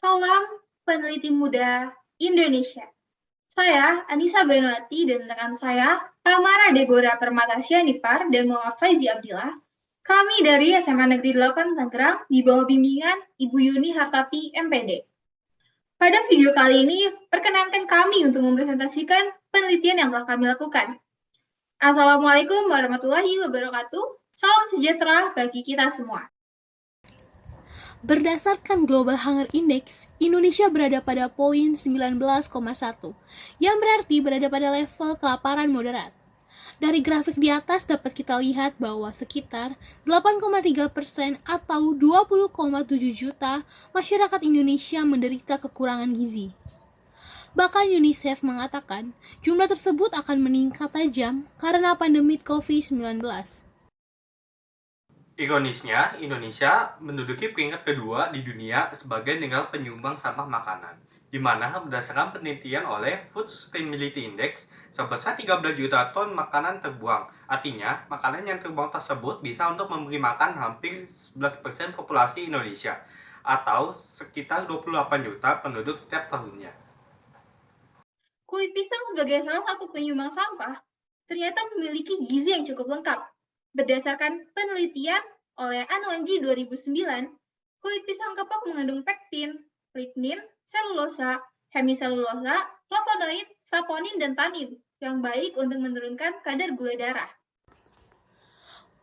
Salam peneliti muda Indonesia. Saya Anissa Benuati dan rekan saya Tamara Deborah Permatasya Nipar dan Muhammad Faizi Abdillah. Kami dari SMA Negeri 8 Tangerang di bawah bimbingan Ibu Yuni Hartati MPD. Pada video kali ini, perkenankan kami untuk mempresentasikan penelitian yang telah kami lakukan. Assalamualaikum warahmatullahi wabarakatuh. Salam sejahtera bagi kita semua. Berdasarkan Global Hunger Index, Indonesia berada pada poin 19,1, yang berarti berada pada level kelaparan moderat. Dari grafik di atas dapat kita lihat bahwa sekitar 8,3% atau 20,7 juta masyarakat Indonesia menderita kekurangan gizi. Bahkan UNICEF mengatakan jumlah tersebut akan meningkat tajam karena pandemi COVID-19. Ironisnya, Indonesia menduduki peringkat kedua di dunia sebagai negara penyumbang sampah makanan, di mana berdasarkan penelitian oleh Food Sustainability Index, sebesar 13 juta ton makanan terbuang. Artinya, makanan yang terbuang tersebut bisa untuk memberi makan hampir 11% populasi Indonesia, atau sekitar 28 juta penduduk setiap tahunnya. Kulit pisang sebagai salah satu penyumbang sampah ternyata memiliki gizi yang cukup lengkap. Berdasarkan penelitian oleh Anwanji 2009, kulit pisang kepok mengandung pektin, lignin, selulosa, hemiselulosa, flavonoid, saponin, dan tanin yang baik untuk menurunkan kadar gula darah.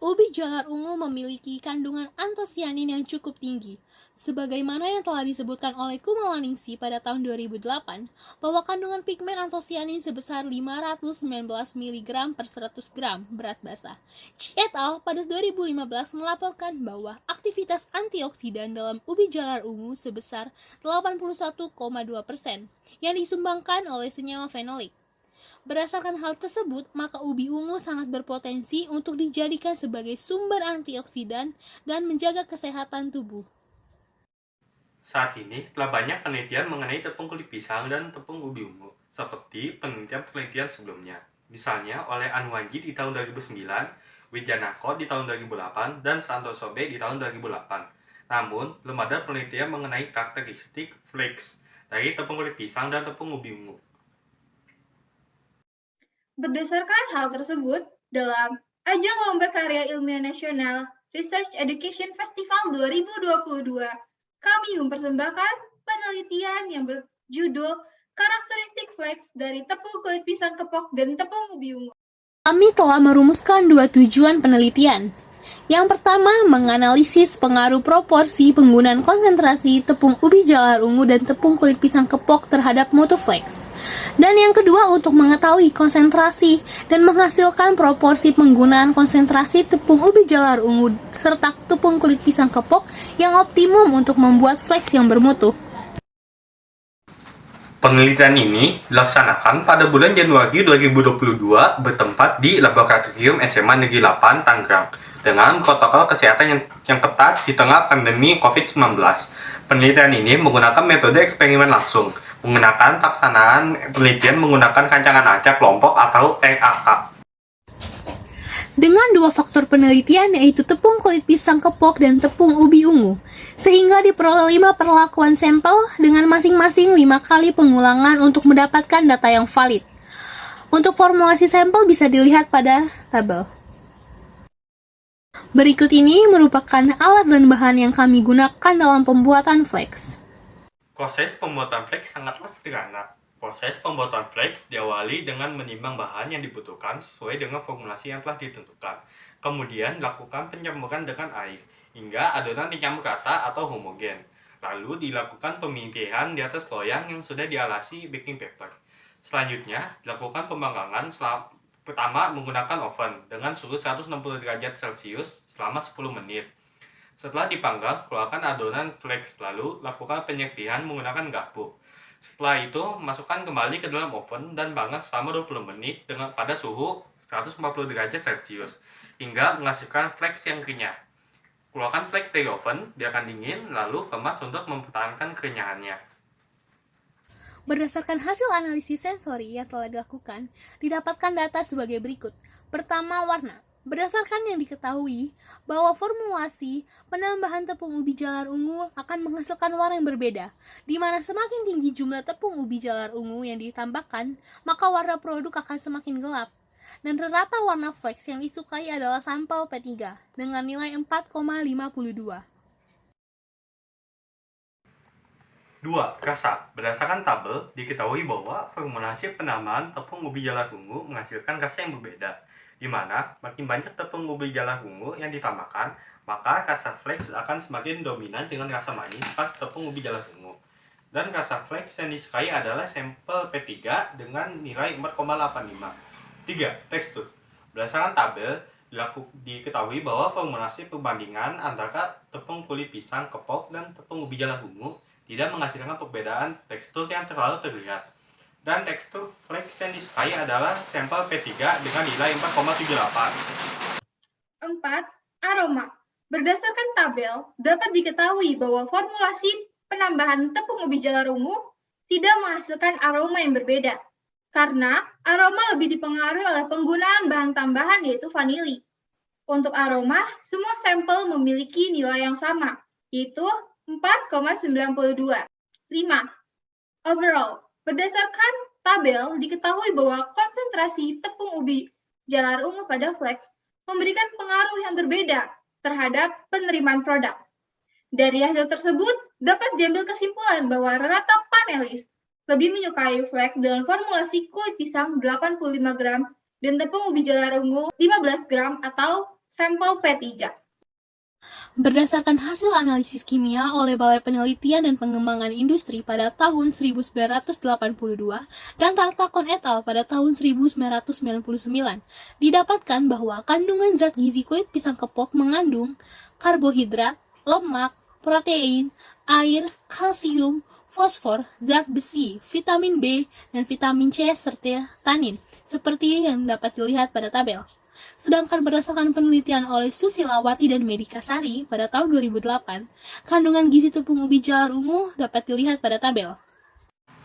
Ubi jalar ungu memiliki kandungan antosianin yang cukup tinggi, sebagaimana yang telah disebutkan oleh Kumawaningsih pada tahun 2008, bahwa kandungan pigmen antosianin sebesar 519 mg per 100 gram berat basah. Chi et al. Pada 2015 melaporkan bahwa aktivitas antioksidan dalam ubi jalar ungu sebesar 81,2%, yang disumbangkan oleh senyawa fenolik. Berdasarkan hal tersebut, maka ubi ungu sangat berpotensi untuk dijadikan sebagai sumber antioksidan dan menjaga kesehatan tubuh. Saat ini telah banyak penelitian mengenai tepung kulit pisang dan tepung ubi ungu, seperti penelitian-penelitian sebelumnya. Misalnya oleh Anwanji di tahun 2009, Wijanako di tahun 2008, dan Santoso B di tahun 2008. Namun, belum ada penelitian mengenai karakteristik flakes dari tepung kulit pisang dan tepung ubi ungu. Berdasarkan hal tersebut, dalam Ajang Lomba Karya Ilmiah Nasional Research Education Festival 2022, kami mempersembahkan penelitian yang berjudul Karakteristik Flakes dari tepung kulit pisang kepok dan tepung ubi ungu. Kami telah merumuskan dua tujuan penelitian. Yang pertama, menganalisis pengaruh proporsi penggunaan konsentrasi tepung ubi jalar ungu dan tepung kulit pisang kepok terhadap mutu flakes. Dan yang kedua, untuk mengetahui konsentrasi dan menghasilkan proporsi penggunaan konsentrasi tepung ubi jalar ungu serta tepung kulit pisang kepok yang optimum untuk membuat flakes yang bermutu. Penelitian ini dilaksanakan pada bulan Januari 2022 bertempat di Laboratorium SMA Negeri 8 Tangerang dengan protokol kesehatan yang ketat di tengah pandemi COVID-19. Penelitian ini menggunakan metode eksperimen langsung, menggunakan pelaksanaan penelitian menggunakan rancangan acak kelompok atau RAK. Dengan dua faktor penelitian, yaitu tepung kulit pisang kepok dan tepung ubi ungu, sehingga diperoleh 5 perlakuan sampel dengan masing-masing 5 kali pengulangan untuk mendapatkan data yang valid. Untuk formulasi sampel bisa dilihat pada tabel. Berikut ini merupakan alat dan bahan yang kami gunakan dalam pembuatan flakes. Proses pembuatan flakes sangatlah sederhana. Proses pembuatan flakes diawali dengan menimbang bahan yang dibutuhkan sesuai dengan formulasi yang telah ditentukan. Kemudian dilakukan pencampuran dengan air, hingga adonan dicampur rata atau homogen. Lalu dilakukan peminggiran di atas loyang yang sudah dialasi baking paper. Selanjutnya, dilakukan pemanggangan pertama menggunakan oven dengan suhu 160 derajat Celcius selama 10 menit. Setelah dipanggang, keluarkan adonan flakes, lalu lakukan penyerpihan menggunakan garpu. Setelah itu, masukkan kembali ke dalam oven dan panggang selama 20 menit pada suhu 140 derajat Celcius hingga menghasilkan flakes yang renyah. Keluarkan flakes dari oven, biarkan dingin, lalu kemas untuk mempertahankan kerenyahannya. Berdasarkan hasil analisis sensori yang telah dilakukan, didapatkan data sebagai berikut. Pertama, warna. Berdasarkan yang diketahui, bahwa formulasi penambahan tepung ubi jalar ungu akan menghasilkan warna yang berbeda, di mana semakin tinggi jumlah tepung ubi jalar ungu yang ditambahkan, maka warna produk akan semakin gelap. Dan rata warna flex yang disukai adalah sampel P3 dengan nilai 4,52. 2. Rasa. Berdasarkan tabel, diketahui bahwa formulasi penambahan tepung ubi jalar ungu menghasilkan rasa yang berbeda, di mana makin banyak tepung ubi jalar ungu yang ditambahkan, maka rasa flex akan semakin dominan dengan rasa manis khas tepung ubi jalar ungu. Dan rasa flex yang disukai adalah sampel P3 dengan nilai 4,85. 3. Tekstur. Berdasarkan tabel, diketahui bahwa formulasi perbandingan antara tepung kulit pisang kepok dan tepung ubi jalar ungu tidak menghasilkan perbedaan tekstur yang terlalu terlihat. Dan tekstur flex yang disukai adalah sampel P3 dengan nilai 4,78. 4. Aroma. Berdasarkan tabel, dapat diketahui bahwa formulasi penambahan tepung ubi jalar ungu tidak menghasilkan aroma yang berbeda, karena aroma lebih dipengaruhi oleh penggunaan bahan tambahan yaitu vanili. Untuk aroma, semua sampel memiliki nilai yang sama, yaitu 4,92. 5. Overall, berdasarkan tabel diketahui bahwa konsentrasi tepung ubi jalar ungu pada flex memberikan pengaruh yang berbeda terhadap penerimaan produk. Dari hasil tersebut, dapat diambil kesimpulan bahwa rata panelis lebih menyukai flex dengan formulasi kulit pisang 85 gram dan tepung ubi jalar ungu 15 gram atau sampel P3. Berdasarkan hasil analisis kimia oleh Balai Penelitian dan Pengembangan Industri pada tahun 1982 dan Tartakon et al. Pada tahun 1999, didapatkan bahwa kandungan zat gizi kulit pisang kepok mengandung karbohidrat, lemak, protein, air, kalsium, fosfor, zat besi, vitamin B, dan vitamin C serta tanin, seperti yang dapat dilihat pada tabel. Sedangkan berdasarkan penelitian oleh Susilawati dan Medikasari pada tahun 2008, kandungan gizi tepung ubi jalar ungu dapat dilihat pada tabel.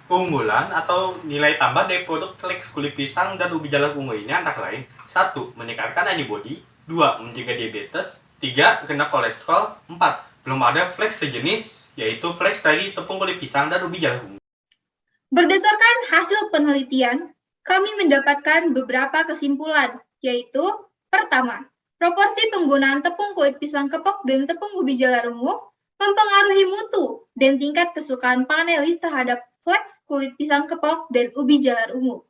Keunggulan atau nilai tambah dari produk flex kulit pisang dan ubi jalar ungu ini antara lain 1. Meningkatkan antibodi, 2. Mencegah diabetes, 3. Rendah kolesterol, 4. Belum ada flex sejenis, yaitu flex dari tepung kulit pisang dan ubi jalar ungu. Berdasarkan hasil penelitian, kami mendapatkan beberapa kesimpulan, yaitu pertama, proporsi penggunaan tepung kulit pisang kepok dan tepung ubi jalar ungu mempengaruhi mutu dan tingkat kesukaan panelis terhadap flex kulit pisang kepok dan ubi jalar ungu.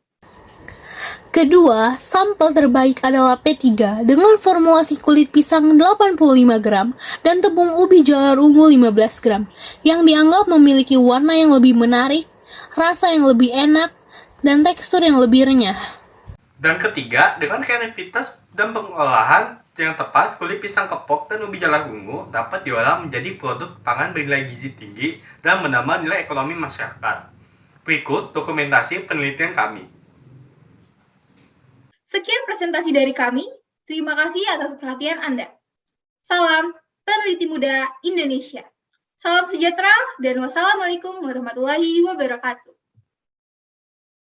Kedua, sampel terbaik adalah P3 dengan formulasi kulit pisang 85 gram dan tepung ubi jalar ungu 15 gram yang dianggap memiliki warna yang lebih menarik, rasa yang lebih enak, dan tekstur yang lebih renyah. Dan ketiga, dengan kreativitas dan pengolahan yang tepat, kulit pisang kepok dan ubi jalar ungu dapat diolah menjadi produk pangan bernilai gizi tinggi dan menambah nilai ekonomi masyarakat. Berikut dokumentasi penelitian kami. Sekian presentasi dari kami. Terima kasih atas perhatian Anda. Salam Peneliti Muda Indonesia. Salam sejahtera dan wassalamualaikum warahmatullahi wabarakatuh.